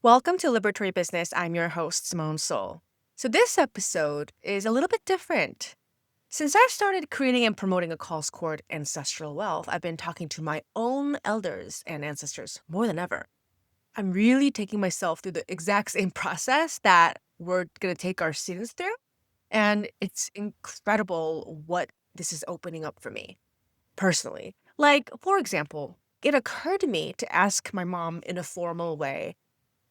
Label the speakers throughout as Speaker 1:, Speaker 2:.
Speaker 1: Welcome to Liberatory Business. I'm your host, Simone Seol. So this episode is a little bit different. Since I started creating and promoting a cause called Ancestral Wealth, I've been talking to my own elders and ancestors more than ever. I'm really taking myself through the exact same process that we're going to take our students through. And it's incredible what this is opening up for me personally. Like, for example, it occurred to me to ask my mom in a formal way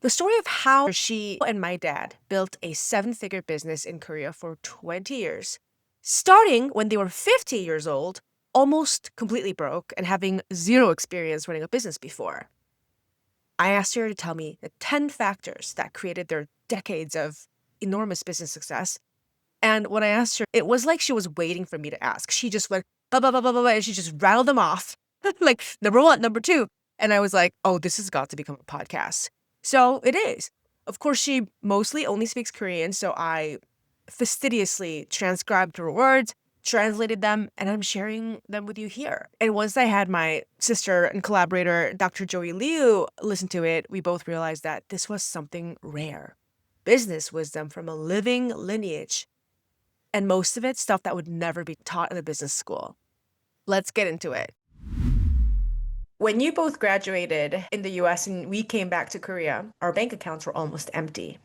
Speaker 1: the story of how she and my dad built a seven-figure business in Korea for 20 years, starting when they were 50 years old, almost completely broke, and having zero experience running a business before. I asked her to tell me the 10 factors that created their decades of enormous business success. And when I asked her, it was like she was waiting for me to ask. She just went, blah, blah, blah, blah, blah, blah, and she just rattled them off. Like, number one, number two. And I was like, oh, this has got to become a podcast. So it is. Of course, she mostly only speaks Korean, so I fastidiously transcribed her words, translated them, and I'm sharing them with you here. And once I had my sister and collaborator, Dr. Joey Liu, listen to it, we both realized that this was something rare. Business wisdom from a living lineage. And most of it, stuff that would never be taught in a business school. Let's get into it. When you both graduated in the US and we came back to Korea, our bank accounts were almost empty.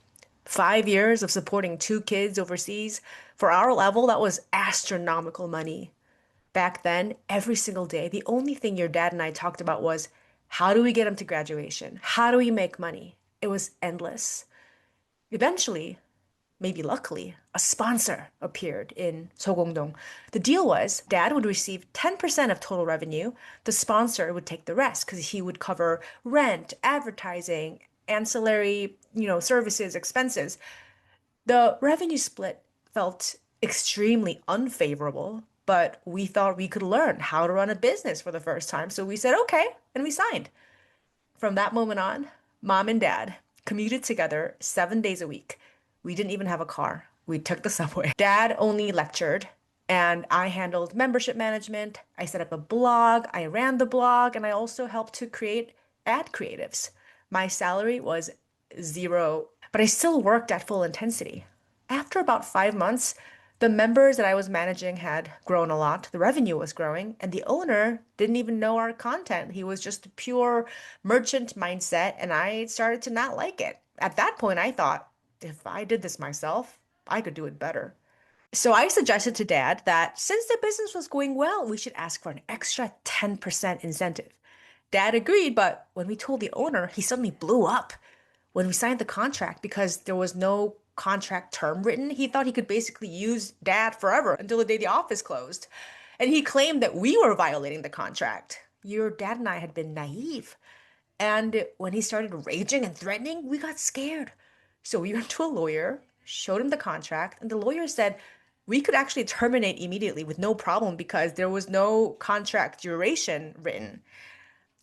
Speaker 1: 5 years of supporting two kids overseas, for our level, that was astronomical money. Back then, every single day, the only thing your dad and I talked about was how do we get them to graduation? How do we make money? It was endless. Eventually, maybe luckily, a sponsor appeared in Sogongdong. The deal was dad would receive 10% of total revenue. The sponsor would take the rest because he would cover rent, advertising, ancillary, services, expenses. The revenue split felt extremely unfavorable, but we thought we could learn how to run a business for the first time. So we said, okay, and we signed. From that moment on, mom and dad commuted together 7 days a week. We didn't even have a car. We took the subway. Dad only lectured, and I handled membership management. I set up a blog, I ran the blog, and I also helped to create ad creatives. My salary was zero, but I still worked at full intensity. After about 5 months, the members that I was managing had grown a lot. The revenue was growing, and the owner didn't even know our content. He was just a pure merchant mindset, and I started to not like it. At that point, I thought, if I did this myself, I could do it better. So I suggested to dad that since the business was going well, we should ask for an extra 10% incentive. Dad agreed, but when we told the owner, he suddenly blew up. When we signed the contract, because there was no contract term written, he thought he could basically use dad forever until the day the office closed. And he claimed that we were violating the contract. Your dad and I had been naive. And when he started raging and threatening, we got scared. So we went to a lawyer, showed him the contract, and the lawyer said we could actually terminate immediately with no problem because there was no contract duration written.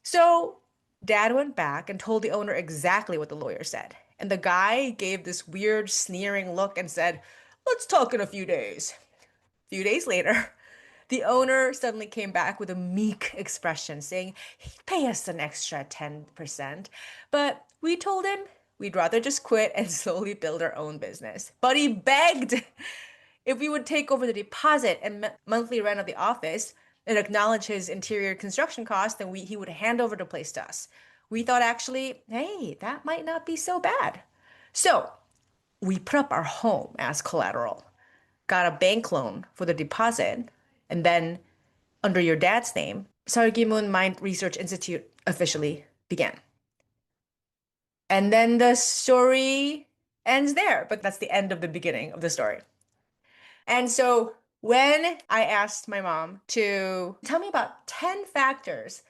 Speaker 1: So dad went back and told the owner exactly what the lawyer said. And the guy gave this weird, sneering look and said, let's talk in a few days. A few days later, the owner suddenly came back with a meek expression saying he'd pay us an extra 10%. But we told him we'd rather just quit and slowly build our own business. But he begged if we would take over the deposit and monthly rent of the office and acknowledge his interior construction costs, then he would hand over the place to us. We thought actually, hey, that might not be so bad. So we put up our home as collateral, got a bank loan for the deposit, and then under your dad's name, Sargimun Mind Research Institute officially began. And then the story ends there, but that's the end of the beginning of the story. And so when I asked my mom to tell me about 10 factors,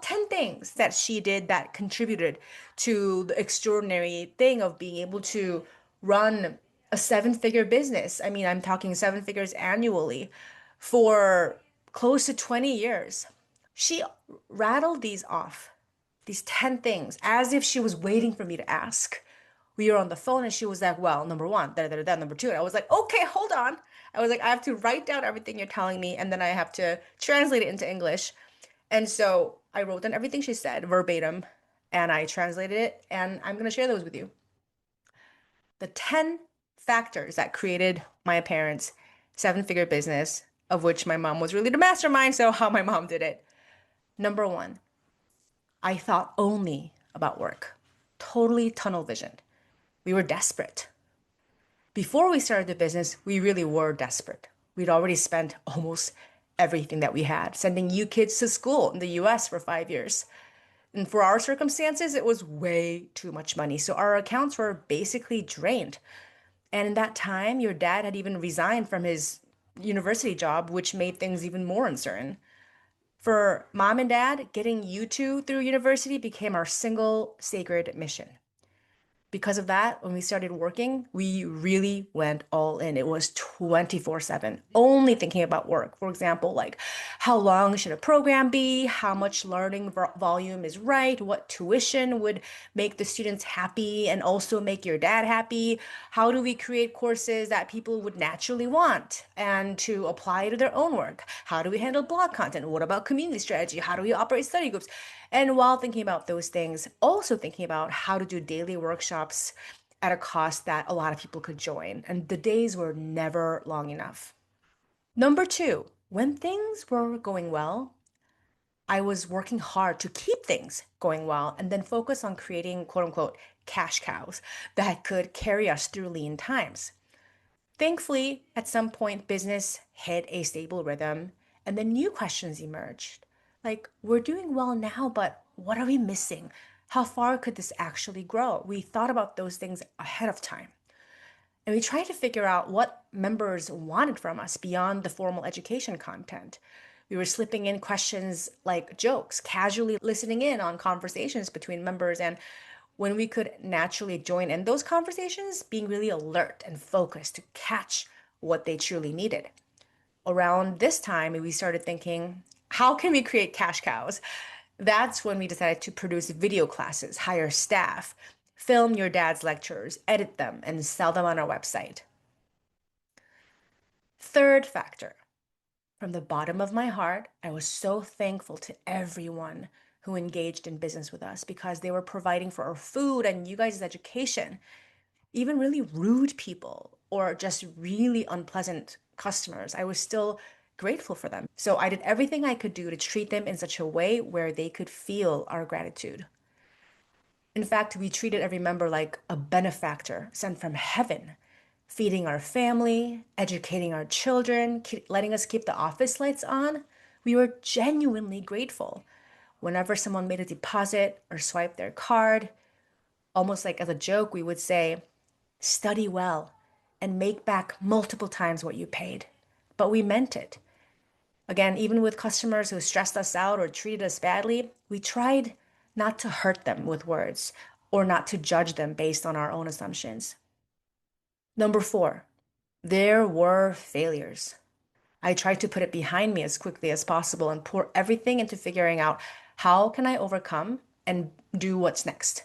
Speaker 1: 10 things that she did that contributed to the extraordinary thing of being able to run a seven-figure business. I mean, I'm talking seven figures annually for close to 20 years. She rattled these off, these 10 things, as if she was waiting for me to ask. We were on the phone and she was like, well, number one, da, da, da, da, number two. And I was like, okay, hold on. I was like, I have to write down everything you're telling me and then I have to translate it into English. And so I wrote down everything she said verbatim. and I translated it, and I'm going to share those with you. The 10 factors that created my parents' seven-figure business, of which my mom was really the mastermind, so how my mom did it. Number one, I thought only about work. Totally tunnel vision. We were desperate. Before we started the business, we really were desperate. We'd already spent almost everything that we had, sending you kids to school in the US for 5 years. And for our circumstances, it was way too much money. So our accounts were basically drained. And in that time, your dad had even resigned from his university job, which made things even more uncertain. For mom and dad, getting you two through university became our single sacred mission. Because of that, when we started working, we really went all in. It was 24/7, only thinking about work. For example, like how long should a program be? How much learning volume is right? What tuition would make the students happy and also make your dad happy? How do we create courses that people would naturally want and to apply to their own work? How do we handle blog content? What about community strategy? How do we operate study groups? And while thinking about those things, also thinking about how to do daily workshops at a cost that a lot of people could join. And the days were never long enough. Number two, when things were going well, I was working hard to keep things going well and then focus on creating quote unquote cash cows that could carry us through lean times. Thankfully, at some point, business hit a stable rhythm and then new questions emerged. Like, we're doing well now, but what are we missing? How far could this actually grow? We thought about those things ahead of time. And we tried to figure out what members wanted from us beyond the formal education content. We were slipping in questions like jokes, casually listening in on conversations between members, and when we could naturally join in those conversations, being really alert and focused to catch what they truly needed. Around this time, we started thinking, how can we create cash cows? That's when we decided to produce video classes, hire staff, film your dad's lectures, edit them, and sell them on our website. Third factor, from the bottom of my heart, I was so thankful to everyone who engaged in business with us because they were providing for our food and you guys' education. Even really rude people or just really unpleasant customers, I was still grateful for them. So I did everything I could do to treat them in such a way where they could feel our gratitude. In fact, we treated every member like a benefactor sent from heaven, feeding our family, educating our children, letting us keep the office lights on. We were genuinely grateful. Whenever someone made a deposit or swiped their card, almost like as a joke, we would say, study well and make back multiple times what you paid. But we meant it. Again, even with customers who stressed us out or treated us badly, we tried not to hurt them with words or not to judge them based on our own assumptions. Number four, there were failures. I tried to put it behind me as quickly as possible and pour everything into figuring out how can I overcome and do what's next.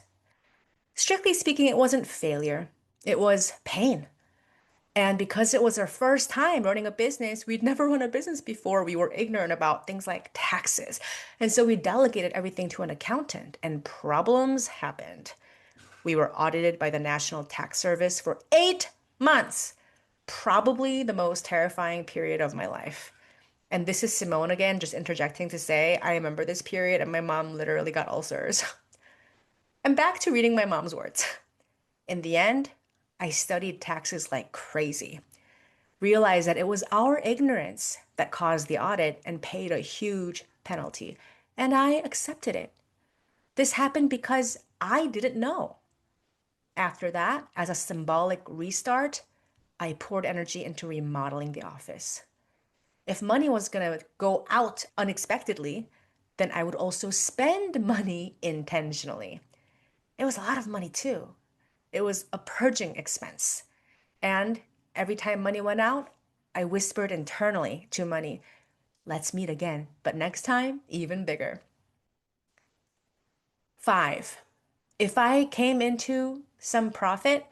Speaker 1: Strictly speaking, it wasn't failure, it was pain. And because it was our first time running a business, we'd never run a business before. We were ignorant about things like taxes. And so we delegated everything to an accountant, and problems happened. We were audited by the National Tax Service for 8 months, probably the most terrifying period of my life. And this is Simone again, just interjecting to say, I remember this period and my mom literally got ulcers. And back to reading my mom's words. In the end, I studied taxes like crazy, realized that it was our ignorance that caused the audit and paid a huge penalty, and I accepted it. This happened because I didn't know. After that, as a symbolic restart, I poured energy into remodeling the office. If money was going to go out unexpectedly, then I would also spend money intentionally. It was a lot of money too. It was a purging expense. And every time money went out, I whispered internally to money, let's meet again, but next time, even bigger. Five, if I came into some profit,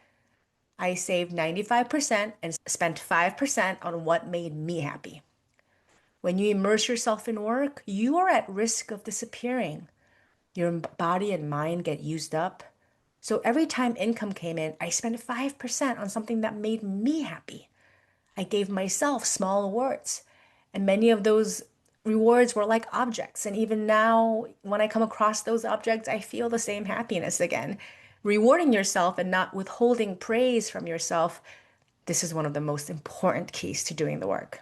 Speaker 1: I saved 95% and spent 5% on what made me happy. When you immerse yourself in work, you are at risk of disappearing. Your body and mind get used up. So every time income came in, I spent 5% on something that made me happy. I gave myself small awards. And many of those rewards were like objects. And even now, when I come across those objects, I feel the same happiness again. Rewarding yourself and not withholding praise from yourself, this is one of the most important keys to doing the work.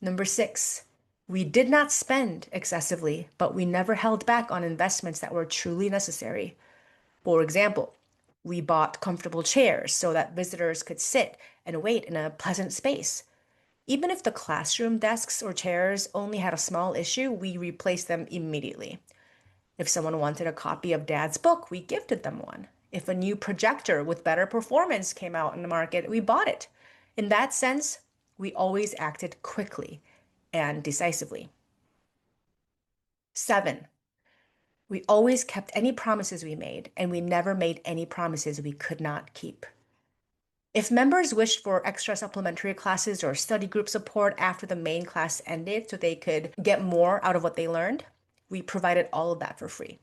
Speaker 1: Number 6, we did not spend excessively, but we never held back on investments that were truly necessary. For example, we bought comfortable chairs so that visitors could sit and wait in a pleasant space. Even if the classroom desks or chairs only had a small issue, we replaced them immediately. If someone wanted a copy of Dad's book, we gifted them one. If a new projector with better performance came out in the market, we bought it. In that sense, we always acted quickly and decisively. 7, we always kept any promises we made, and we never made any promises we could not keep. If members wished for extra supplementary classes or study group support after the main class ended so they could get more out of what they learned, we provided all of that for free.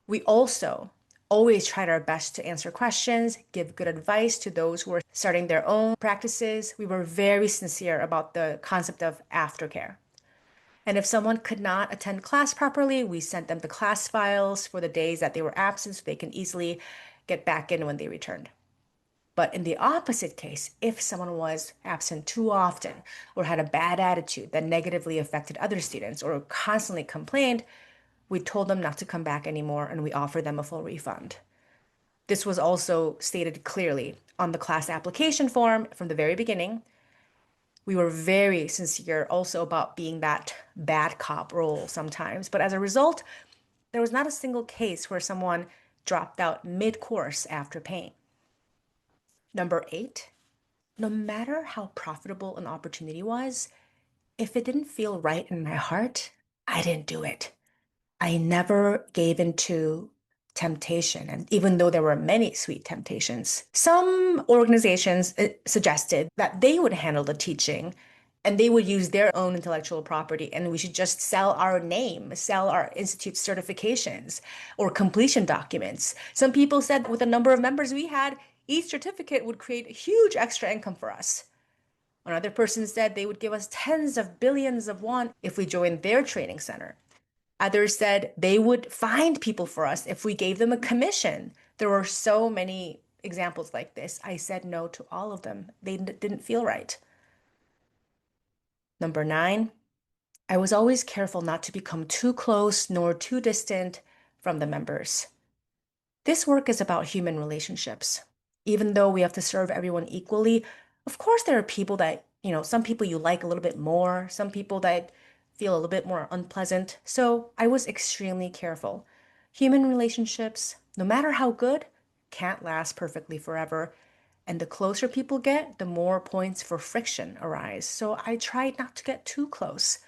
Speaker 1: We also always tried our best to answer questions, give good advice to those who were starting their own practices. We were very sincere about the concept of aftercare. And if someone could not attend class properly, we sent them the class files for the days that they were absent so they can easily get back in when they returned. But in the opposite case, if someone was absent too often or had a bad attitude that negatively affected other students or constantly complained, we told them not to come back anymore and we offered them a full refund. This was also stated clearly on the class application form from the very beginning. We were very sincere also about being that bad cop role sometimes. But as a result, there was not a single case where someone dropped out mid-course after paying. Number 8, no matter how profitable an opportunity was, if it didn't feel right in my heart, I didn't do it. I never gave into temptation. And even though there were many sweet temptations, some organizations suggested that they would handle the teaching and they would use their own intellectual property and we should just sell our name, sell our institute certifications or completion documents. Some people said with the number of members we had, each certificate would create a huge extra income for us. Another person said they would give us tens of billions of won if we joined their training center. Others said they would find people for us if we gave them a commission. There were so many examples like this. I said no to all of them. They didn't feel right. Number 9, I was always careful not to become too close nor too distant from the members. This work is about human relationships. Even though we have to serve everyone equally, of course there are people that, some people you like a little bit more, some people that feel a little bit more unpleasant. So I was extremely careful. Human relationships, no matter how good, can't last perfectly forever. And the closer people get, the more points for friction arise. So I tried not to get too close.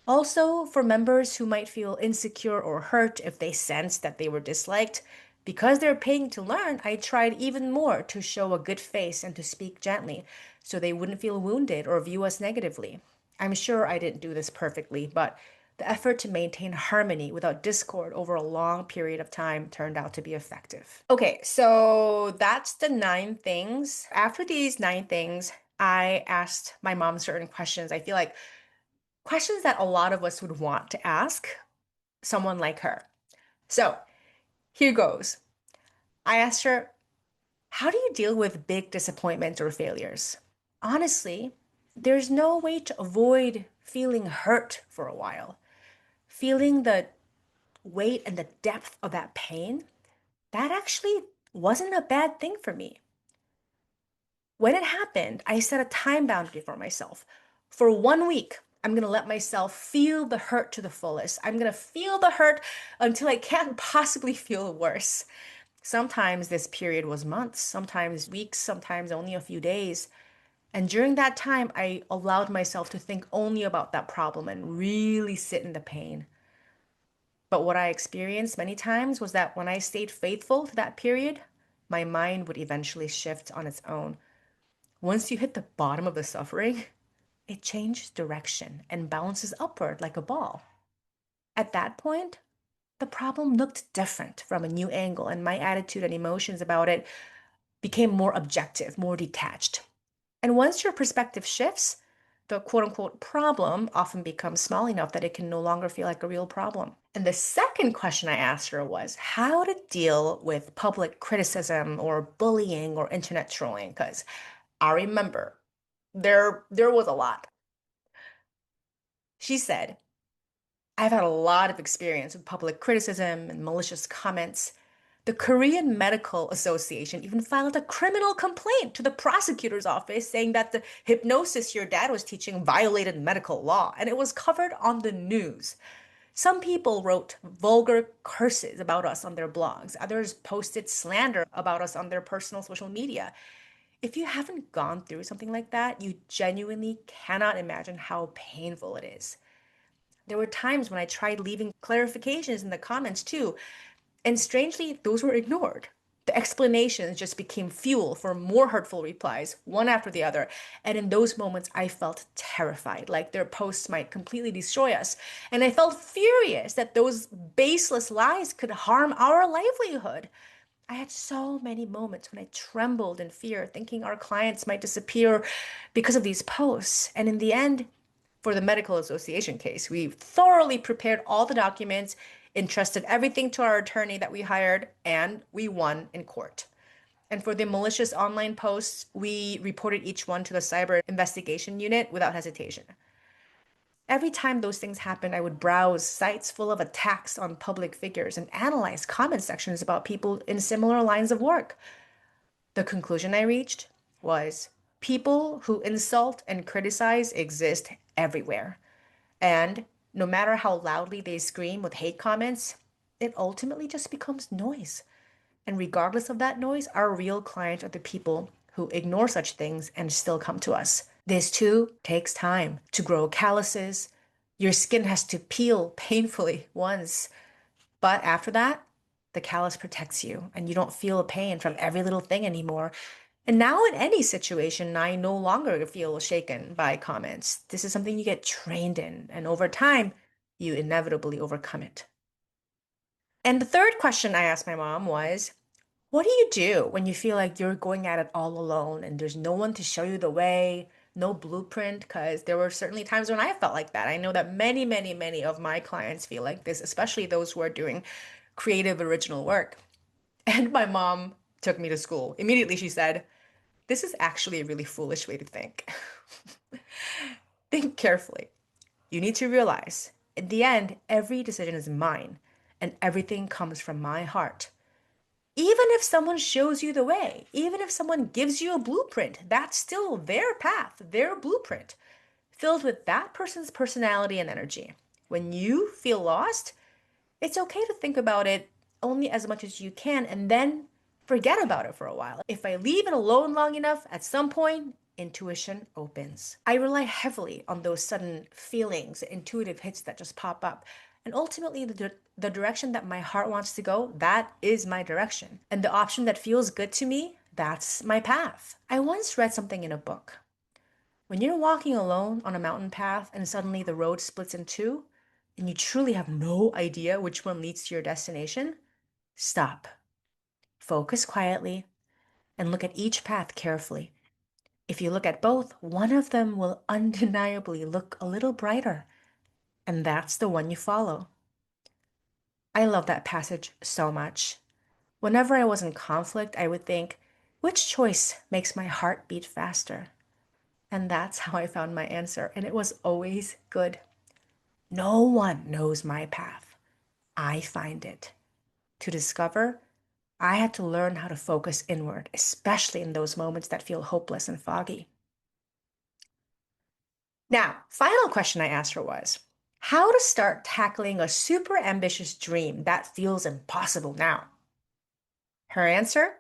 Speaker 1: Also, for members who might feel insecure or hurt if they sensed that they were disliked, because they're paying to learn, I tried even more to show a good face and to speak gently so they wouldn't feel wounded or view us negatively. I'm sure I didn't do this perfectly, but the effort to maintain harmony without discord over a long period of time turned out to be effective. Okay, so that's the 9 things. After these 9 things, I asked my mom certain questions. I feel like questions that a lot of us would want to ask someone like her. So here goes. I asked her, how do you deal with big disappointments or failures? Honestly, there's no way to avoid feeling hurt for a while. Feeling the weight and the depth of that pain, that actually wasn't a bad thing for me. When it happened, I set a time boundary for myself. For 1 week, I'm going to let myself feel the hurt to the fullest. I'm going to feel the hurt until I can't possibly feel worse. Sometimes this period was months, sometimes weeks, sometimes only a few days. And during that time, I allowed myself to think only about that problem and really sit in the pain. But what I experienced many times was that when I stayed faithful to that period, my mind would eventually shift on its own. Once you hit the bottom of the suffering, it changes direction and bounces upward like a ball. At that point, the problem looked different from a new angle, and my attitude and emotions about it became more objective, more detached. And once your perspective shifts, the quote unquote problem often becomes small enough that it can no longer feel like a real problem. And the second question I asked her was how to deal with public criticism or bullying or internet trolling. Because I remember there was a lot. She said, I've had a lot of experience with public criticism and malicious comments. The Korean Medical Association even filed a criminal complaint to the prosecutor's office saying that the hypnosis your dad was teaching violated medical law, and it was covered on the news. Some people wrote vulgar curses about us on their blogs. Others posted slander about us on their personal social media. If you haven't gone through something like that, you genuinely cannot imagine how painful it is. There were times when I tried leaving clarifications in the comments too, and strangely, those were ignored. The explanations just became fuel for more hurtful replies, one after the other. And in those moments, I felt terrified, like their posts might completely destroy us. And I felt furious that those baseless lies could harm our livelihood. I had so many moments when I trembled in fear, thinking our clients might disappear because of these posts. And in the end, for the medical association case, we thoroughly prepared all the documents, entrusted everything to our attorney that we hired, and we won in court. And for the malicious online posts, we reported each one to the cyber investigation unit without hesitation. Every time those things happened, I would browse sites full of attacks on public figures and analyze comment sections about people in similar lines of work. The conclusion I reached was people who insult and criticize exist everywhere. And no matter how loudly they scream with hate comments, it ultimately just becomes noise. And regardless of that noise, our real clients are the people who ignore such things and still come to us. This too takes time to grow calluses. Your skin has to peel painfully once, but after that, the callus protects you and you don't feel pain from every little thing anymore. And now, in any situation, I no longer feel shaken by comments. This is something you get trained in, and over time, you inevitably overcome it. And the third question I asked my mom was, what do you do when you feel like you're going at it all alone and there's no one to show you the way, no blueprint? Because there were certainly times when I felt like that. I know that many, many, many of my clients feel like this, especially those who are doing creative, original work. And my mom took me to school. Immediately, she said, this is actually a really foolish way to think. Think carefully. You need to realize, in the end, every decision is mine and everything comes from my heart. Even if someone shows you the way, even if someone gives you a blueprint, that's still their path, their blueprint, filled with that person's personality and energy. When you feel lost, it's okay to think about it only as much as you can and then forget about it for a while. If I leave it alone long enough, at some point, intuition opens. I rely heavily on those sudden feelings, intuitive hits that just pop up. And ultimately, the direction that my heart wants to go, that is my direction. And the option that feels good to me, that's my path. I once read something in a book. When you're walking alone on a mountain path and suddenly the road splits in two, and you truly have no idea which one leads to your destination, stop, focus quietly, and look at each path carefully. If you look at both, one of them will undeniably look a little brighter, and that's the one you follow. I love that passage so much. Whenever I was in conflict, I would think, which choice makes my heart beat faster? And that's how I found my answer, and it was always good. No one knows my path. I find it. To discover, I had to learn how to focus inward, especially in those moments that feel hopeless and foggy. Now, final question I asked her was, how to start tackling a super ambitious dream that feels impossible now? Her answer?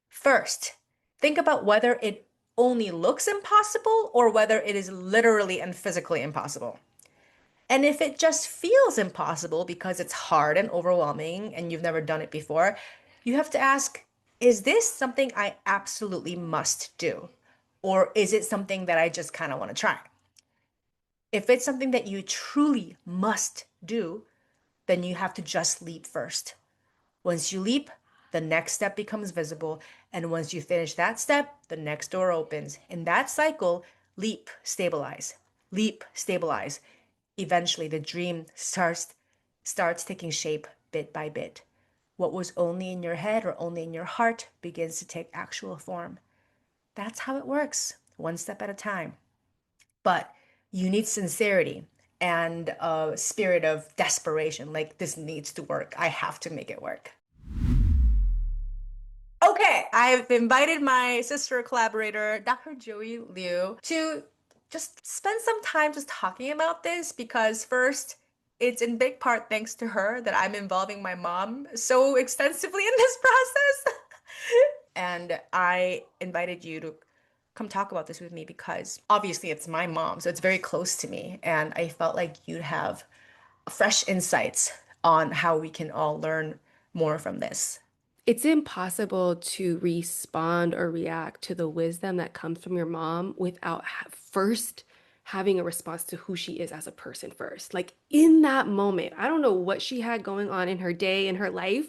Speaker 1: First, think about whether it only looks impossible or whether it is literally and physically impossible. And if it just feels impossible because it's hard and overwhelming and you've never done it before, you have to ask, is this something I absolutely must do? Or is it something that I just kind of want to try? If it's something that you truly must do, then you have to just leap first. Once you leap, the next step becomes visible. And once you finish that step, the next door opens. In that cycle, leap, stabilize, leap, stabilize. Eventually, the dream starts taking shape bit by bit. What was only in your head or only in your heart begins to take actual form. That's how it works, one step at a time. But you need sincerity and a spirit of desperation. Like, this needs to work. I have to make it work. Okay, I've invited my sister collaborator, Dr. Joey Liu, to just spend some time just talking about this because, first, it's in big part thanks to her that I'm involving my mom so extensively in this process. And I invited you to come talk about this with me because obviously it's my mom, so it's very close to me. And I felt like you'd have fresh insights on how we can all learn more from this.
Speaker 2: It's impossible to respond or react to the wisdom that comes from your mom without first having a response to who she is as a person first. Like in that moment, I don't know what she had going on in her day, in her life,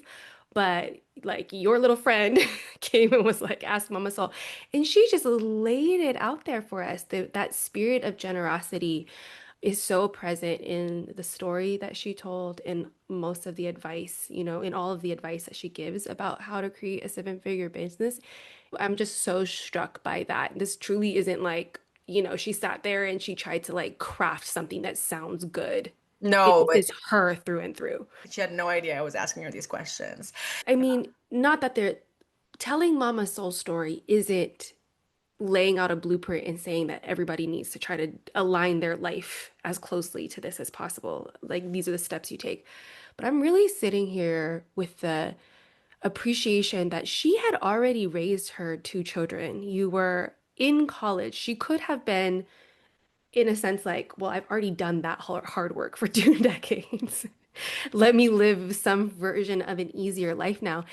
Speaker 2: but like your little friend came and was like, ask Mama Soul. And she just laid it out there for us. That spirit of generosity is so present in the story that she told in most of the advice, in all of the advice that she gives about how to create a seven-figure business. I'm just so struck by that. This truly isn't like, she sat there and she tried to like craft something that sounds good.
Speaker 1: No,
Speaker 2: This
Speaker 1: but
Speaker 2: is her through and through.
Speaker 1: she had no idea I was asking her these questions.
Speaker 2: I mean, not that they're telling Mama Soul's story isn't laying out a blueprint and saying that everybody needs to try to align their life as closely to this as possible. Like these are the steps you take. But I'm really sitting here with the appreciation that she had already raised her two children. You were in college. She could have been, in a sense, like, well, I've already done that hard work for 2 decades. Let me live some version of an easier life now.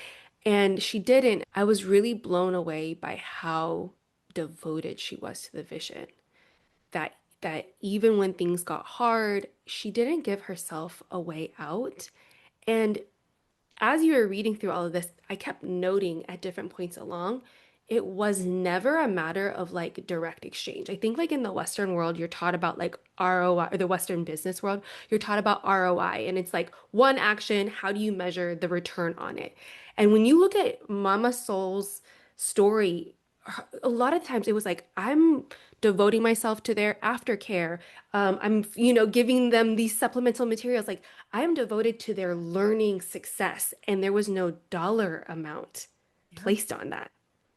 Speaker 2: And she didn't. I was really blown away by how devoted she was to the vision. That even when things got hard, she didn't give herself a way out. And as you were reading through all of this, I kept noting at different points along, it was never a matter of like direct exchange. I think like in the Western world, you're taught about like ROI, or the Western business world, you're taught about ROI, and it's like one action, how do you measure the return on it? And when you look at Mama Soul's story, a lot of times it was like, I'm devoting myself to their aftercare. I'm, giving them these supplemental materials. Like I am devoted to their learning success. And there was no dollar amount
Speaker 1: Yeah,
Speaker 2: placed on that.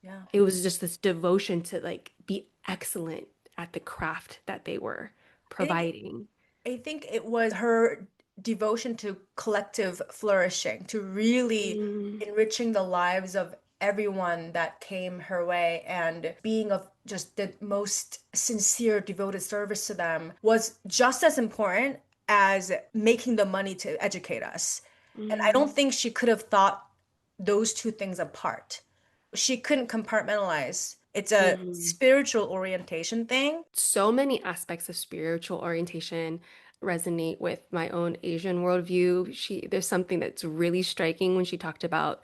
Speaker 1: yeah.
Speaker 2: It was just this devotion to like be excellent at the craft that they were
Speaker 1: I think
Speaker 2: providing.
Speaker 1: I think it was her devotion to collective flourishing, to really
Speaker 2: Mm,
Speaker 1: enriching the lives of everyone that came her way and being of just the most sincere, devoted service to them was just as important as making the money to educate us. And I
Speaker 2: mm,
Speaker 1: don't think she could have thought those two things apart. She couldn't compartmentalize. It's a
Speaker 2: mm.
Speaker 1: spiritual orientation thing.
Speaker 2: So many aspects of spiritual orientation resonate with my own Asian worldview. There's something that's really striking when she talked about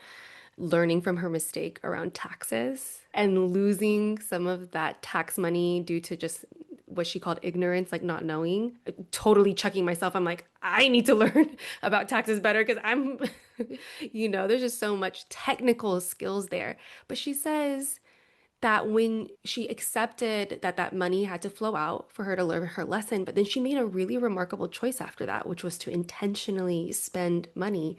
Speaker 2: learning from her mistake around taxes and losing some of that tax money due to just what she called ignorance, like not knowing. Totally checking myself. I'm like, I need to learn about taxes better because I'm, there's just so much technical skills there. But she says, that when she accepted that that money had to flow out for her to learn her lesson, but then she made a really remarkable choice after that, which was to intentionally spend money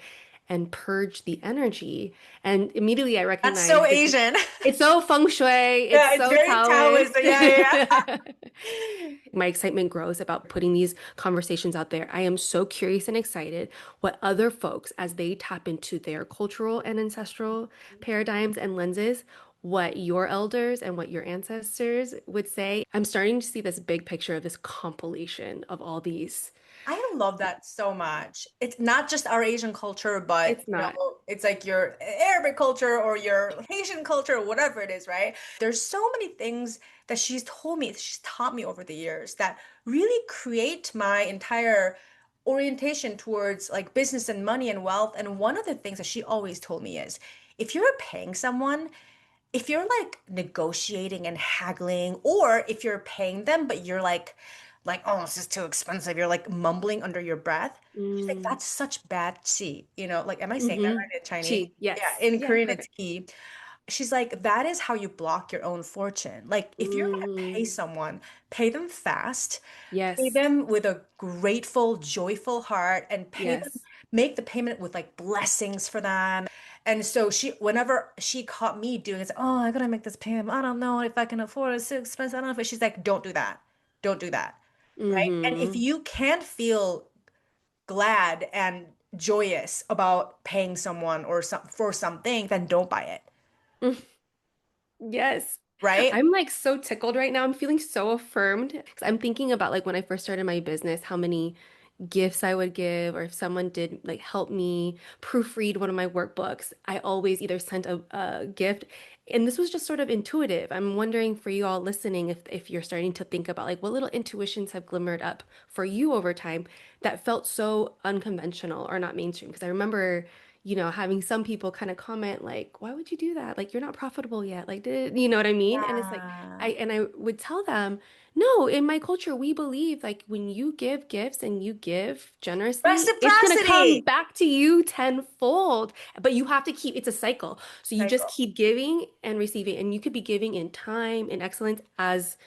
Speaker 2: and purge the energy. And immediately I
Speaker 1: That's so
Speaker 2: recognized
Speaker 1: Asian.
Speaker 2: it's so feng shui,
Speaker 1: Yeah,
Speaker 2: it's
Speaker 1: it's
Speaker 2: so
Speaker 1: very
Speaker 2: Taoist.
Speaker 1: Taoist. Yeah, yeah.
Speaker 2: My excitement grows about putting these conversations out there. I am so curious and excited what other folks, as they tap into their cultural and ancestral paradigms and lenses, what your elders and what your ancestors would say. I'm starting to see this big picture of this compilation of all these.
Speaker 1: I love that so much. It's not just our Asian culture, but
Speaker 2: It's not.
Speaker 1: it's like your Arabic culture or your Haitian culture or whatever it is, right? There's so many things that she's told me, she's taught me over the years that really create my entire orientation towards like business and money and wealth. And one of the things that she always told me is if you're paying someone, if you're like negotiating and haggling, or if you're paying them, but you're like, oh, this is too expensive, you're like mumbling under your breath. She's like,
Speaker 2: Mm.
Speaker 1: that's such bad qi. Like, am I saying that
Speaker 2: Mm-hmm.
Speaker 1: right in Chinese?
Speaker 2: Chi.
Speaker 1: Yeah,
Speaker 2: Yes.
Speaker 1: in
Speaker 2: Yeah,
Speaker 1: Korean, it's
Speaker 2: perfect.
Speaker 1: qi. She's like, that is how you block your own fortune. Like, if you're gonna
Speaker 2: Mm.
Speaker 1: pay someone, pay them fast, pay
Speaker 2: Yes.
Speaker 1: them with a grateful, joyful heart, and pay them,
Speaker 2: Yes.
Speaker 1: make the payment with like blessings for them. And so whenever she caught me doing it, oh, I gotta make this payment. I don't know if I can afford it. It's too expensive. I don't know if she's like, don't do that. Don't do that. Right. And if
Speaker 2: Mm-hmm.
Speaker 1: you can't feel glad and joyous about paying someone or for something, then don't buy it.
Speaker 2: Yes.
Speaker 1: Right.
Speaker 2: I'm like so tickled right now. I'm feeling so affirmed because I'm thinking about like when I first started my business, how many gifts I would give, or if someone did like help me proofread one of my workbooks, I always either sent a gift. And this was just sort of intuitive. I'm wondering for you all listening if you're starting to think about like what little intuitions have glimmered up for you over time that felt so unconventional or not mainstream. Because I remember having some people kind of comment like, why would you do that? Like, you're not profitable yet. Like, you know what I mean? And it's like,
Speaker 1: Yeah.
Speaker 2: I would tell them, no, in my culture, we believe like when you give gifts and you give generously, it's gonna come
Speaker 1: Reciprocity.
Speaker 2: back to you tenfold. But you have to keep, it's a cycle. So you just
Speaker 1: Cycle.
Speaker 2: keep giving and receiving. And you could be giving in time, in excellence, as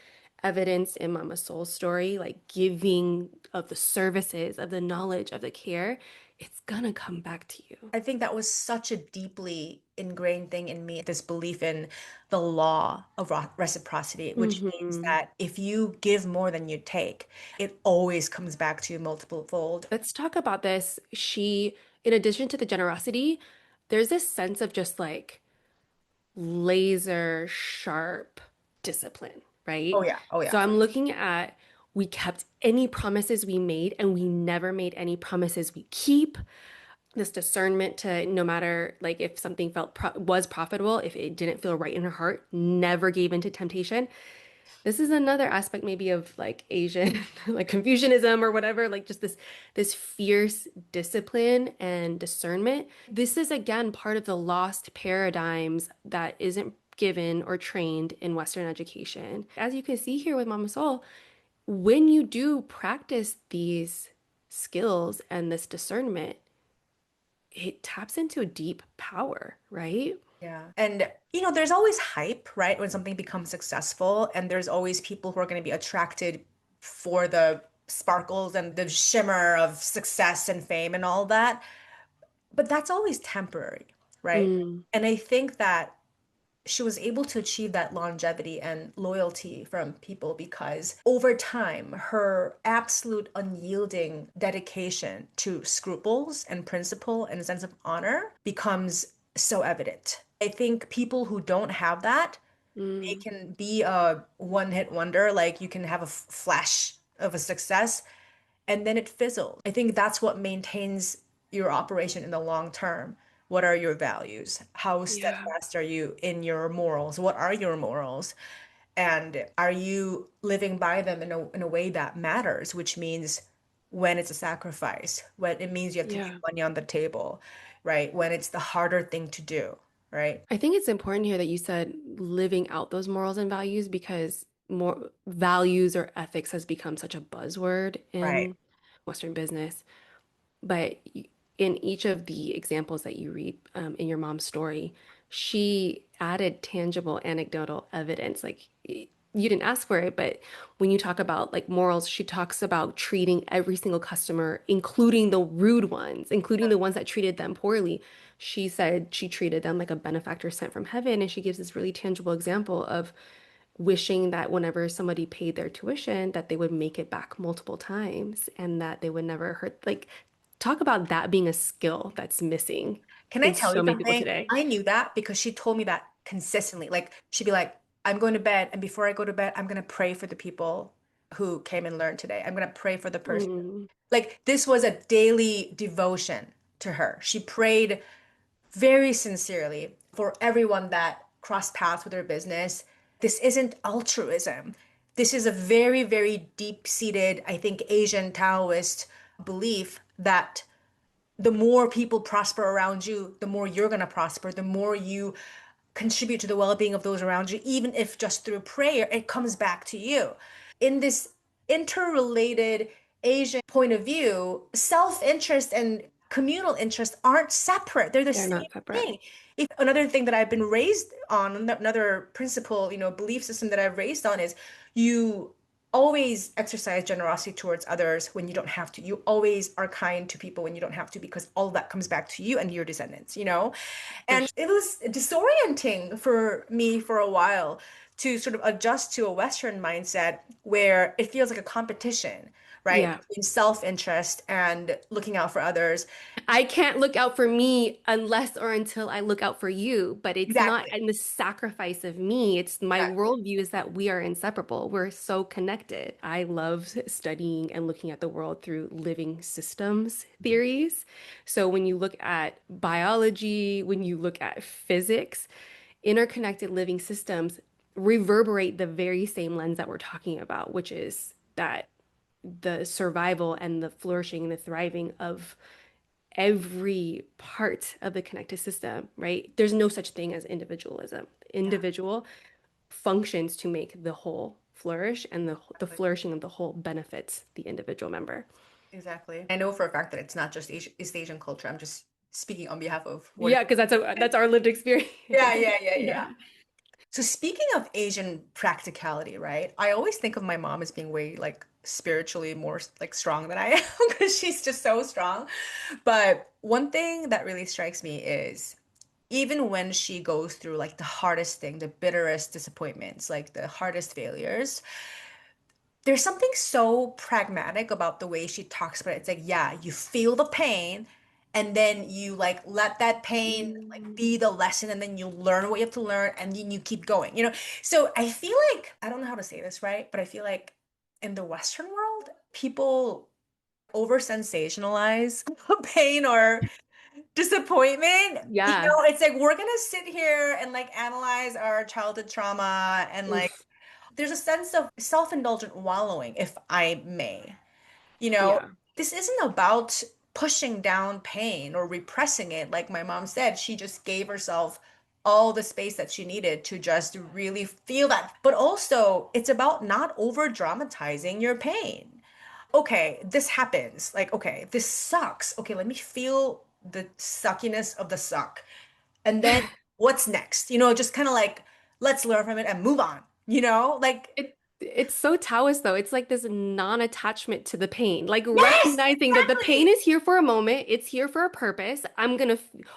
Speaker 2: evidenced in Mama Soul's story, like giving of the services, of the knowledge, of the care. It's gonna come back to you.
Speaker 1: I think that was such a deeply ingrained thing in me, this belief in the law of reciprocity, which means
Speaker 2: Hmm.
Speaker 1: that if you give more than you take, it always comes back to you multiple fold.
Speaker 2: Let's talk about this. In addition to the generosity, there's this sense of just like laser sharp discipline,
Speaker 1: Oh
Speaker 2: right?
Speaker 1: yeah. Oh
Speaker 2: So
Speaker 1: yeah.
Speaker 2: I'm looking at we kept any promises we made and we never made any promises we keep. This discernment to no matter like if something was profitable, if it didn't feel right in her heart, never gave into temptation. This is another aspect maybe of like Asian like Confucianism or whatever, like just this fierce discipline and discernment. This is again part of the lost paradigms that isn't given or trained in Western education. As you can see here with Mama Soul, when you do practice these skills and this discernment, it taps into a deep power, right?
Speaker 1: Yeah. And there's always hype, right? When something becomes successful, and there's always people who are going to be attracted for the sparkles and the shimmer of success and fame and all that. But that's always temporary, right?
Speaker 2: Mm,
Speaker 1: And I think that she was able to achieve that longevity and loyalty from people because over time, her absolute unyielding dedication to scruples and principle and a sense of honor becomes so evident. I think people who don't have that, they
Speaker 2: mm,
Speaker 1: can be a one-hit wonder, like you can have a flash of a success and then it fizzles. I think that's what maintains your operation in the long term. What are your values? How
Speaker 2: yeah.
Speaker 1: steadfast are you in your morals? What are your morals? And are you living by them in a way that matters, which means when it's a sacrifice, when it means you have to leave
Speaker 2: Yeah.
Speaker 1: money on the table, right? When it's the harder thing to do, right?
Speaker 2: I think it's important here that you said living out those morals and values because more values or ethics has become such a buzzword
Speaker 1: Right.
Speaker 2: in Western business. But in each of the examples that you read in your mom's story, she added tangible anecdotal evidence. Like you didn't ask for it, but when you talk about like morals, she talks about treating every single customer, including the rude ones, including the ones that treated them poorly. She said she treated them like a benefactor sent from heaven. And she gives this really tangible example of wishing that whenever somebody paid their tuition, that they would make it back multiple times and that they would never hurt. Like, talk about that being a skill that's missing
Speaker 1: Can I
Speaker 2: in
Speaker 1: tell you
Speaker 2: so many people
Speaker 1: something?
Speaker 2: today.
Speaker 1: I knew that because she told me that consistently. Like she'd be like, I'm going to bed, and before I go to bed, I'm gonna pray for the people who came and learned today. I'm gonna pray for the person.
Speaker 2: Mm,
Speaker 1: Like this was a daily devotion to her. She prayed very sincerely for everyone that crossed paths with her business. This isn't altruism. This is a very, very deep-seated, I think, Asian Taoist belief that the more people prosper around you, the more you're going to prosper, the more you contribute to the well-being of those around you, even if just through prayer, it comes back to you. In this interrelated Asian point of view, self-interest and communal interest aren't separate. They're the
Speaker 2: They're
Speaker 1: same
Speaker 2: not separate.
Speaker 1: thing. If another thing that I've been raised on, another principle, belief system that I've raised on is you always exercise generosity towards others when you don't have to. You always are kind to people when you don't have to, because all of that comes back to you and your descendants.
Speaker 2: For
Speaker 1: And it was disorienting for me for a while to sort of adjust to a Western mindset where it feels like a competition, right?
Speaker 2: Yeah.
Speaker 1: Between self-interest and looking out for others.
Speaker 2: I can't look out for me unless or until I look out for you, but it's not
Speaker 1: Exactly.
Speaker 2: in the sacrifice of me. It's my
Speaker 1: Exactly.
Speaker 2: worldview is that we are inseparable. We're so connected. I love studying and looking at the world through living systems theories. So when you look at biology, when you look at physics, interconnected living systems reverberate the very same lens that we're talking about, which is that the survival and the flourishing and the thriving of every part of the connected system, right? There's no such thing as individualism.
Speaker 1: Yeah,
Speaker 2: Individual functions to make the whole flourish, and the
Speaker 1: exactly.
Speaker 2: flourishing of the whole benefits the individual member.
Speaker 1: Exactly. I know for a fact that it's not just East Asian culture. I'm just speaking on behalf of what.
Speaker 2: Yeah, because that's our lived experience.
Speaker 1: Yeah, yeah, yeah, yeah.
Speaker 2: Yeah.
Speaker 1: So speaking of Asian practicality, right? I always think of my mom as being way like spiritually more like strong than I am because she's just so strong. But one thing that really strikes me is even when she goes through like the hardest thing, the bitterest disappointments, like the hardest failures, there's something so pragmatic about the way she talks about it. It's like, yeah, you feel the pain and then you like let that pain like
Speaker 2: Mm.
Speaker 1: be the lesson and then you learn what you have to learn and then you keep going. So I feel like, I don't know how to say this right, but I feel like in the Western world, people over sensationalize pain or disappointment.
Speaker 2: Yeah.
Speaker 1: It's like we're gonna sit here and like analyze our childhood trauma and like
Speaker 2: Oof.
Speaker 1: there's a sense of self-indulgent wallowing, if I may. You know,
Speaker 2: Yeah.
Speaker 1: this isn't about pushing down pain or repressing it. Like my mom said, she just gave herself all the space that she needed to just really feel that. But also, it's about not over dramatizing your pain. Okay, this happens. Like, okay, this sucks. Okay, let me feel the suckiness of the suck. And then what's next? Just kind of like, let's learn from it and move on, Like,
Speaker 2: It's so Taoist though. It's like this non-attachment to the pain, like
Speaker 1: yes,
Speaker 2: recognizing that the pain
Speaker 1: exactly.
Speaker 2: is here for a moment, it's here for a purpose.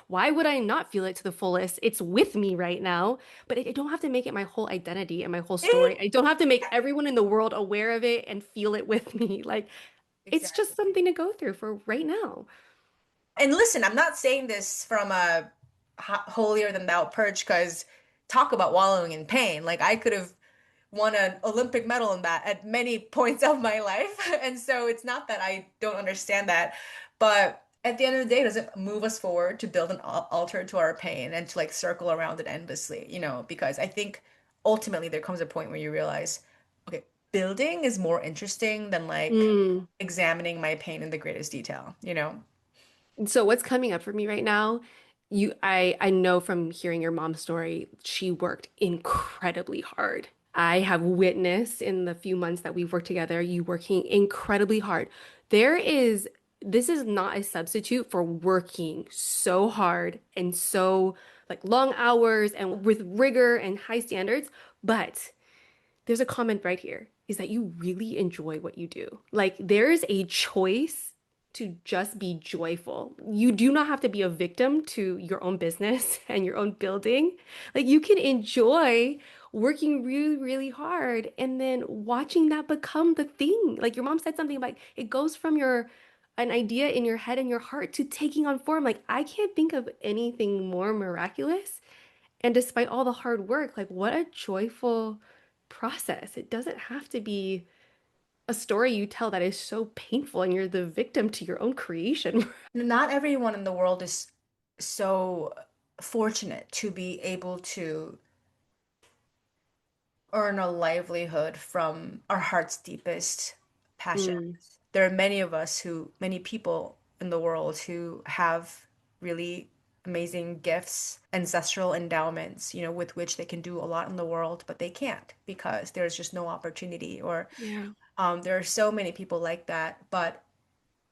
Speaker 2: Why would I not feel it to the fullest? It's with me right now, but I don't have to make it my whole identity and my whole story. I don't have to make everyone in the world aware of it and feel it with me. Like it's just
Speaker 1: Exactly.
Speaker 2: something to go through for right now.
Speaker 1: And listen, I'm not saying this from a holier than thou perch because talk about wallowing in pain. Like I could have won an Olympic medal in that at many points of my life. And so it's not that I don't understand that, but at the end of the day, does it move us forward to build an altar to our pain and to like circle around it endlessly, because I think ultimately there comes a point where you realize, okay, building is more interesting than like
Speaker 2: Mm.
Speaker 1: examining my pain in the greatest detail.
Speaker 2: So what's coming up for me right now? I know from hearing your mom's story, she worked incredibly hard. I have witnessed in the few months that we've worked together, you working incredibly hard. There is This is not a substitute for working so hard and so like long hours and with rigor and high standards, but there's a comment right here is that you really enjoy what you do. Like there is a choice to just be joyful. You do not have to be a victim to your own business and your own building. Like you can enjoy working really, really hard and then watching that become the thing. Like your mom said something about it goes from an idea in your head and your heart to taking on form. Like I can't think of anything more miraculous and despite all the hard work, like what a joyful process. It doesn't have to be a story you tell that is so painful and you're the victim to your own creation.
Speaker 1: Not everyone in the world is so fortunate to be able to earn a livelihood from our heart's deepest passion.
Speaker 2: Mm.
Speaker 1: there are many of us who, many people in the world who have really amazing gifts, ancestral endowments, with which they can do a lot in the world, but they can't because there's just no opportunity. Or
Speaker 2: Yeah.
Speaker 1: there are so many people like that, but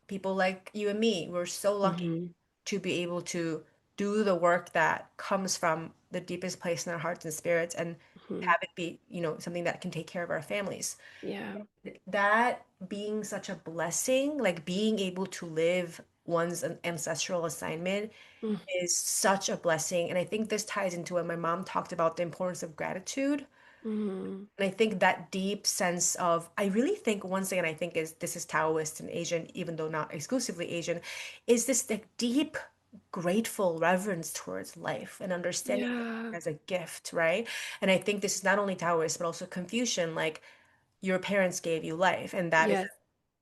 Speaker 1: people like you and me, we're so lucky
Speaker 2: Hmm.
Speaker 1: to be able to do the work that comes from the deepest place in our hearts and spirits and
Speaker 2: Hmm.
Speaker 1: have it be, something that can take care of our families.
Speaker 2: Yeah.
Speaker 1: That being such a blessing, like being able to live one's ancestral assignment is such a blessing. And I think this ties into when my mom talked about the importance of gratitude.
Speaker 2: Mm-hmm.
Speaker 1: And I think that deep sense of, I really think one thing, and I think is this is Taoist and Asian, even though not exclusively Asian, is this like deep, grateful reverence towards life and understanding it
Speaker 2: Yeah.
Speaker 1: as a gift, right? And I think this is not only Taoist, but also Confucian, like your parents gave you life, and that is
Speaker 2: Yes.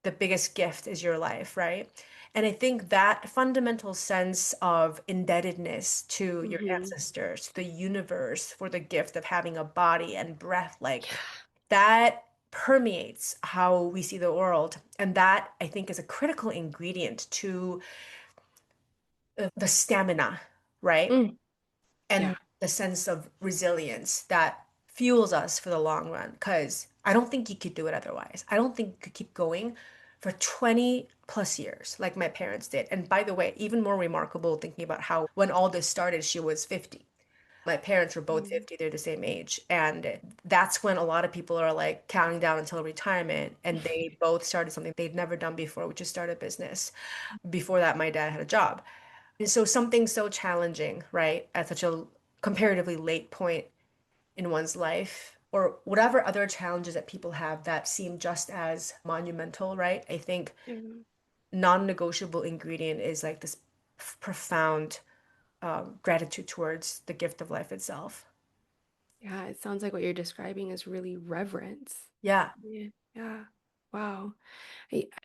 Speaker 1: the biggest gift is your life, right? And I think that fundamental sense of indebtedness to your
Speaker 2: Hmm.
Speaker 1: ancestors, to the universe for the gift of having a body and breath, like
Speaker 2: Yeah.
Speaker 1: that permeates how we see the world. And that I think is a critical ingredient to the stamina, right?
Speaker 2: Mm.
Speaker 1: And
Speaker 2: Yeah.
Speaker 1: the sense of resilience that fuels us for the long run. Because I don't think you could do it otherwise. I don't think you could keep going for 20 plus years like my parents did. And by the way, even more remarkable thinking about how when all this started, she was 50. My parents were both
Speaker 2: Mm.
Speaker 1: 50, they're the same age. And that's when a lot of people are like counting down until retirement. And they both started something they'd never done before, which is start a business. Before that, my dad had a job. And so something so challenging, right, at such a comparatively late point in one's life, or whatever other challenges that people have that seem just as monumental, right? I think
Speaker 2: Yeah.
Speaker 1: non-negotiable ingredient is like this profound gratitude towards the gift of life itself.
Speaker 2: Yeah, it sounds like what you're describing is really reverence.
Speaker 1: Yeah.
Speaker 2: Yeah. Yeah. Wow.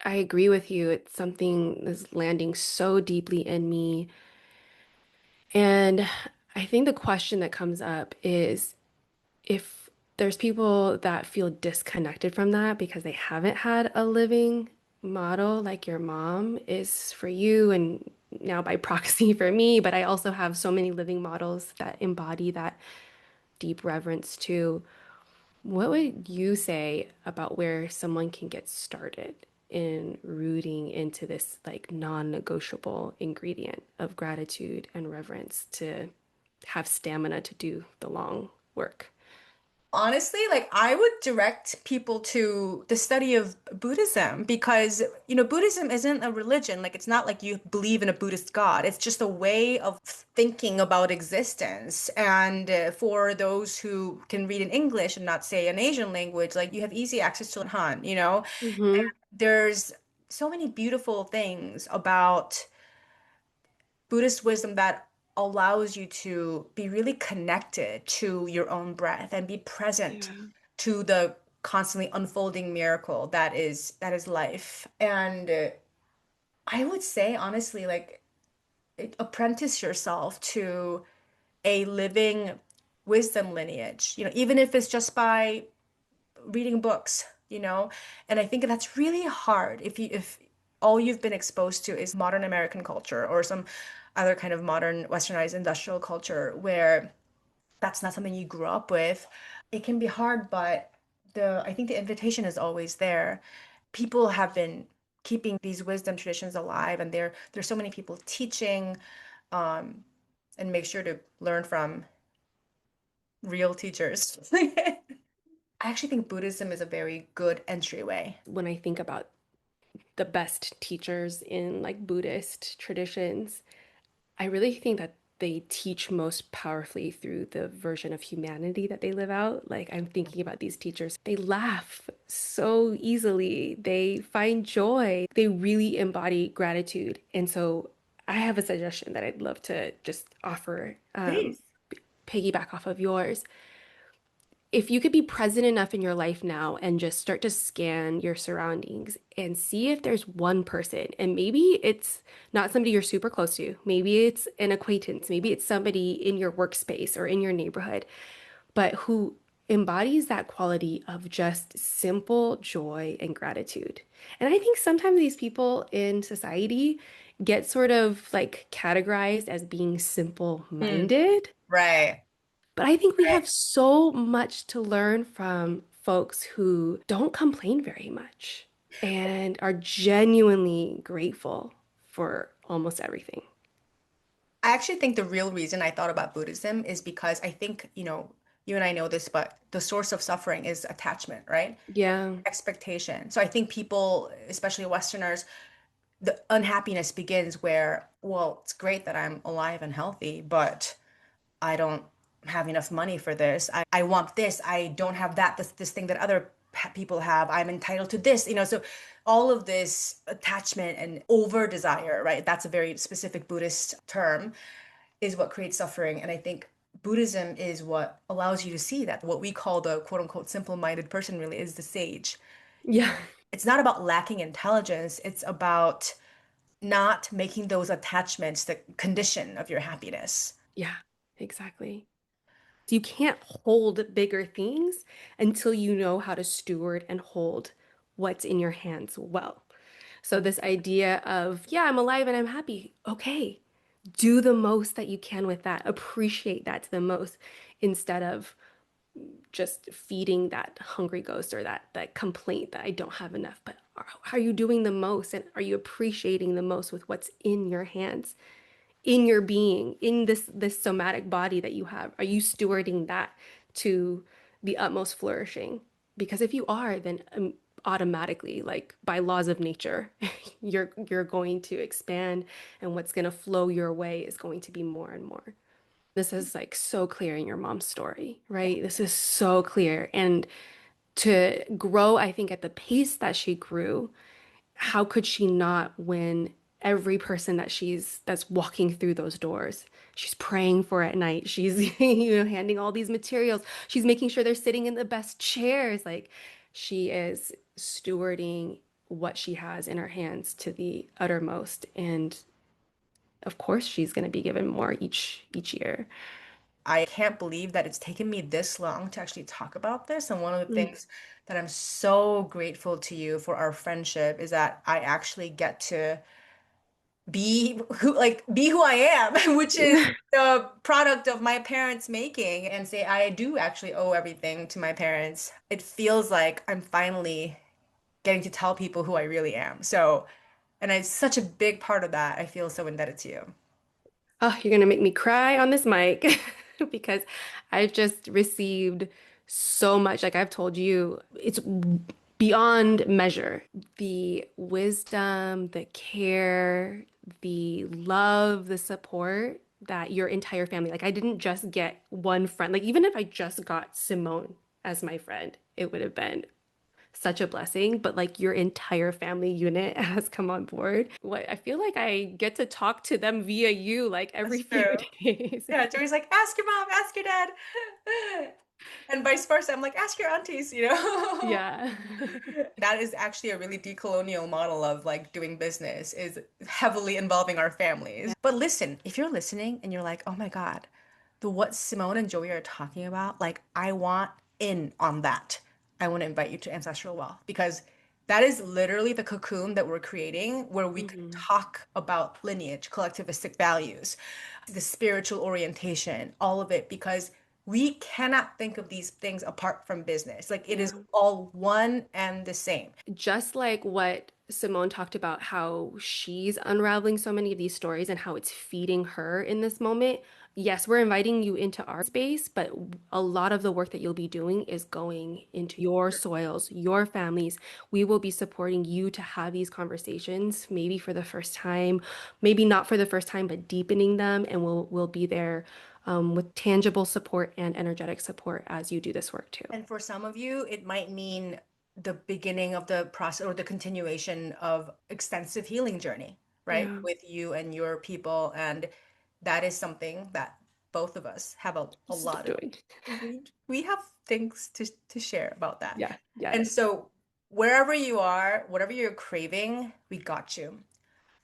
Speaker 2: I agree with you. It's something that's landing so deeply in me. And I think the question that comes up is if there's people that feel disconnected from that because they haven't had a living model like your mom is for you and now by proxy for me, but I also have so many living models that embody that deep reverence too. What would you say about where someone can get started in rooting into this like non-negotiable ingredient of gratitude and reverence to have stamina to do the long work?
Speaker 1: Honestly, like I would direct people to the study of Buddhism because, Buddhism isn't a religion. Like it's not like you believe in a Buddhist God. It's just a way of thinking about existence. And for those who can read in English and not say an Asian language, like you have easy access to Han,
Speaker 2: Mm-hmm.
Speaker 1: There's so many beautiful things about Buddhist wisdom that allows you to be really connected to your own breath and be present
Speaker 2: Yeah.
Speaker 1: to the constantly unfolding miracle that is life. And I would say honestly, like apprentice yourself to a living wisdom lineage, even if it's just by reading books. And I think that's really hard if all you've been exposed to is modern American culture or some other kind of modern westernized industrial culture where that's not something you grew up with. It can be hard, but the I think the invitation is always there. People have been keeping these wisdom traditions alive, and there's so many people teaching, um, and make sure to learn from real teachers. I actually think Buddhism is a very good entryway.
Speaker 2: When I think about the best teachers in like Buddhist traditions, I really think that they teach most powerfully through the version of humanity that they live out. Like, I'm thinking about these teachers, they laugh so easily, they find joy, they really embody gratitude. And so, I have a suggestion that I'd love to just offer,
Speaker 1: Please.
Speaker 2: piggyback off of yours. If you could be present enough in your life now and just start to scan your surroundings and see if there's one person, and maybe it's not somebody you're super close to, maybe it's an acquaintance, maybe it's somebody in your workspace or in your neighborhood, but who embodies that quality of just simple joy and gratitude. And I think sometimes these people in society get sort of like categorized as being
Speaker 1: Mm,
Speaker 2: simple-minded.
Speaker 1: right.
Speaker 2: But I think we
Speaker 1: Right.
Speaker 2: have so much to learn from folks who don't complain very much and are genuinely grateful for almost everything.
Speaker 1: I actually think the real reason I thought about Buddhism is because I think, you and I know this, but the source of suffering is attachment, right?
Speaker 2: Yeah,
Speaker 1: Expectation. So I think people, especially Westerners, the unhappiness begins where, well, it's great that I'm alive and healthy, but I don't have enough money for this. I want this. I don't have that, this thing that other people have. I'm entitled to this, so all of this attachment and over desire, right? That's a very specific Buddhist term, is what creates suffering. And I think Buddhism is what allows you to see that what we call the quote unquote simple-minded person really is the sage.
Speaker 2: yeah,
Speaker 1: It's not about lacking intelligence, it's about not making those attachments the condition of your happiness.
Speaker 2: yeah, exactly. You can't hold bigger things until you know how to steward and hold what's in your hands well. So, this idea of, yeah, I'm alive and I'm happy. Okay, do the most that you can with that. Appreciate that to the most instead of just feeding that hungry ghost or that complaint that I don't have enough. But are you doing the most and are you appreciating the most with what's in your hands? In your being, in this somatic body that you have? Are you stewarding that to the utmost flourishing? Because if you are, then automatically, like by laws of nature, you're going to expand, and what's going to flow your way is going to be more and more. This is like so clear in your mom's story, right? This is so clear. And to grow, I think, at the pace that she grew, how could she not when every person that's walking through those doors, she's praying for at night, she's handing all these materials, she's making sure they're sitting in the best chairs, like she is stewarding what she has in her hands to the uttermost, and of course she's going to be given more each year.
Speaker 1: I can't believe that it's taken me this long to actually talk about this. And one of the
Speaker 2: Mm.
Speaker 1: things that I'm so grateful to you for our friendship is that I actually get to be who I am, which is the product of my parents making, and say I do actually owe everything to my parents. It feels like I'm finally getting to tell people who I really am. So, and it's such a big part of that. I feel so indebted to you.
Speaker 2: Oh, you're gonna make me cry on this mic because I've just received so much. Like I've told you, it's beyond measure. The wisdom, the care, the love, the support that your entire family, like I didn't just get one friend. Like even if I just got Simone as my friend, it would have been such a blessing, but like your entire family unit has come on board. What I feel like I get to talk to them via you like every
Speaker 1: That's
Speaker 2: few
Speaker 1: true.
Speaker 2: days.
Speaker 1: Yeah, Joey's like, ask your mom, ask your dad. And vice versa. I'm like, ask your aunties.
Speaker 2: Yeah.
Speaker 1: That is actually a really decolonial model of like doing business, is heavily involving our families.
Speaker 2: Yeah.
Speaker 1: But listen, if you're listening and you're like, oh my God, the what Simone and Joey are talking about, like I want in on that. I want to invite you to Ancestral Wealth because that is literally the cocoon that we're creating where we could
Speaker 2: Mhm.
Speaker 1: talk about lineage, collectivistic values, the spiritual orientation, all of it, because we cannot think of these things apart from business. Like it is
Speaker 2: Yeah.
Speaker 1: all one and the same.
Speaker 2: Just like what Simone talked about, how she's unraveling so many of these stories and how it's feeding her in this moment. Yes, we're inviting you into our space, but a lot of the work that you'll be doing is going into your soils, your families. We will be supporting you to have these conversations, maybe for the first time, maybe not for the first time, but deepening them, and we'll be there with tangible support and energetic support as you do this work too.
Speaker 1: And for some of you, it might mean the beginning of the process or the continuation of extensive healing journey, right?
Speaker 2: Yeah,
Speaker 1: With you and your people. And that is something that both of us have a
Speaker 2: still
Speaker 1: lot of.
Speaker 2: doing.
Speaker 1: We have things to share about that.
Speaker 2: Yeah, yeah,
Speaker 1: And so wherever you are, whatever you're craving, we got you.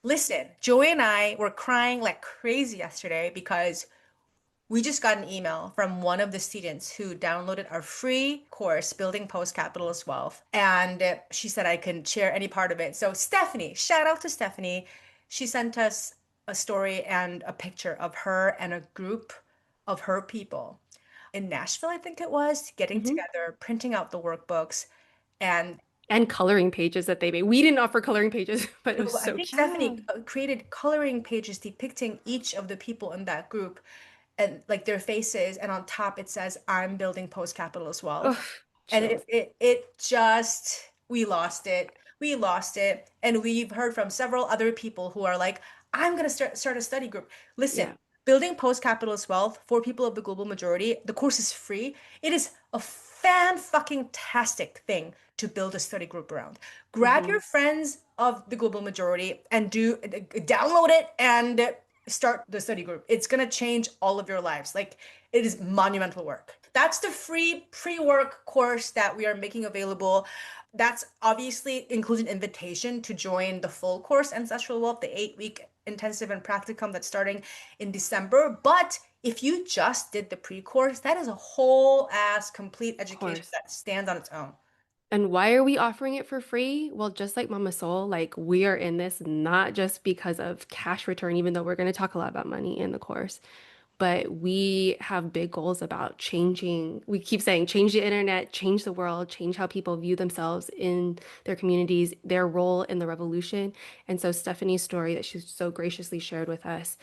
Speaker 1: Listen, Joey and I were crying like crazy yesterday because We just got an email from one of the students who downloaded our free course, Building Post Capitalist Wealth. And she said I can share any part of it. So, Stephanie, shout out to Stephanie. She sent us a story and a picture of her and a group of her people in Nashville, I think it was, getting
Speaker 2: Hmm.
Speaker 1: together, printing out the workbooks. And
Speaker 2: And coloring pages that they made. We didn't offer coloring pages, but it was
Speaker 1: I
Speaker 2: so
Speaker 1: think Stephanie
Speaker 2: cute.
Speaker 1: created coloring pages depicting each of the people in that group and like their faces. And on top it says, I'm building post-capitalist wealth.
Speaker 2: Oh,
Speaker 1: And
Speaker 2: chills.
Speaker 1: it just, we lost it. We lost it. And we've heard from several other people who are like, I'm going to start a study group. Listen,
Speaker 2: Yeah.
Speaker 1: building post-capitalist wealth for people of the global majority, the course is free. It is a fan-fucking-tastic thing to build a study group around. Grab
Speaker 2: Hmm.
Speaker 1: your friends of the global majority and download it and start the study group. It's going to change all of your lives. Like it is monumental work. That's the free pre-work course that we are making available. That's obviously includes an invitation to join the full course Ancestral Wealth, the 8-week intensive and practicum that's starting in December. But if you just did the pre-course, that is a whole ass complete
Speaker 2: Of
Speaker 1: education
Speaker 2: course.
Speaker 1: that stands on its own.
Speaker 2: And why are we offering it for free? Well, just like Mama Soul, like we are in this not just because of cash return, even though we're going to talk a lot about money in the course, but we have big goals about changing. We keep saying change the internet, change the world, change how people view themselves in their communities, their role in the revolution. And so Stephanie's story that she's so graciously shared with us,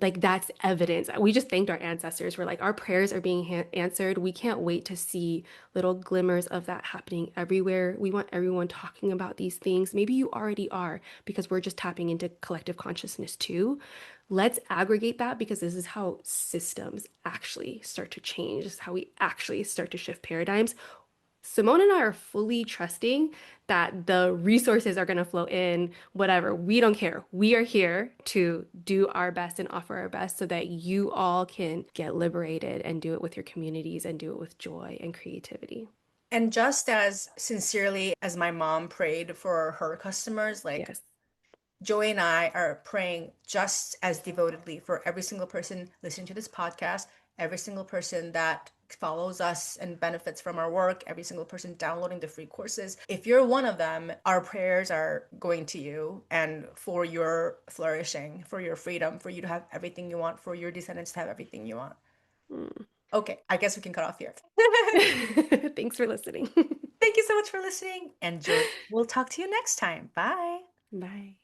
Speaker 2: like that's evidence. We just thanked our ancestors. We're like, our prayers are being answered. We can't wait to see little glimmers of that happening everywhere. We want everyone talking about these things. Maybe you already are because we're just tapping into collective consciousness too. Let's aggregate that because this is how systems actually start to change. This is how we actually start to shift paradigms. Simone and I are fully trusting that the resources are going to flow in, whatever. We don't care. We are here to do our best and offer our best so that you all can get liberated and do it with your communities and do it with joy and creativity.
Speaker 1: And just as sincerely as my mom prayed for her customers, like
Speaker 2: Yes.
Speaker 1: Joy and I are praying just as devotedly for every single person listening to this podcast, every single person that follows us and benefits from our work, every single person downloading the free courses. If you're one of them, our prayers are going to you and for your flourishing, for your freedom, for you to have everything you want, for your descendants to have everything you want.
Speaker 2: Mm.
Speaker 1: Okay, I guess we can cut off here.
Speaker 2: Thanks for listening.
Speaker 1: Thank you so much for listening. And Joy, we'll talk to you next time. Bye.
Speaker 2: Bye.